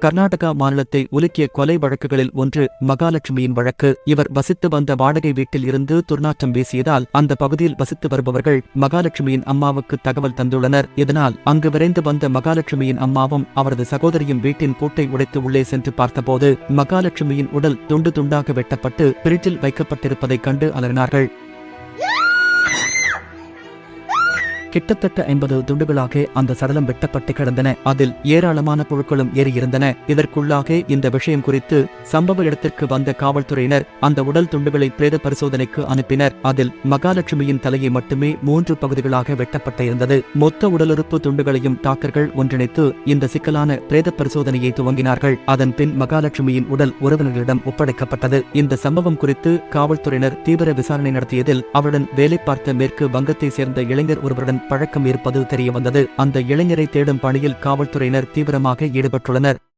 கர்நாடகா மாநிலத்தை உலுக்கிய கொலை வழக்குகளில் ஒன்று மகாலட்சுமியின் வழக்கு. இவர் வசித்து வந்த வாடகை வீட்டில் இருந்து துர்நாற்றம் வீசியதால் அந்த பகுதியில் வசித்து வருபவர்கள் மகாலட்சுமியின் அம்மாவுக்கு தகவல் தந்துள்ளனர். இதனால் அங்கு விரைந்து வந்த மகாலட்சுமியின் அம்மாவும் அவரது சகோதரியும் வீட்டின் பூட்டை உடைத்து உள்ளே சென்று பார்த்தபோது மகாலட்சுமியின் உடல் துண்டு துண்டாக வெட்டப்பட்டு பிரிட்ஜில் வைக்கப்பட்டிருப்பதைக் கண்டு அலறினார்கள். கிட்டத்தட்ட 50 துண்டுகளாக அந்த சடலம் வெட்டப்பட்டு கிடந்தன. அதில் ஏராளமான புழுக்களும் ஏறியிருந்தன. இதற்குள்ளாக இந்த விஷயம் குறித்து சம்பவ இடத்திற்கு வந்த காவல்துறையினர் அந்த உடல் துண்டுகளை பிரேத பரிசோதனைக்கு அனுப்பினர். அதில் மகாலட்சுமியின் தலையை மட்டுமே 3 பகுதிகளாக வெட்டப்பட்டிருந்தது. மொத்த உடலுறுப்பு துண்டுகளையும் டாக்டர்கள் ஒன்றிணைத்து இந்த சிக்கலான பிரேத பரிசோதனையை துவங்கினார்கள். அதன் பின் மகாலட்சுமியின் உடல் உறவினர்களிடம் ஒப்படைக்கப்பட்டது. இந்த சம்பவம் குறித்து காவல்துறையினர் தீவிர விசாரணை நடத்தியதில் அவருடன் வேலை பார்த்த மேற்கு வங்கத்தை சேர்ந்த இளைஞர் ஒருவருடன் பழக்கம் இருப்பது தெரியவந்தது. அந்த இளைஞரை தேடும் பணியில் காவல்துறையினர் தீவிரமாக ஈடுபட்டுள்ளனர்.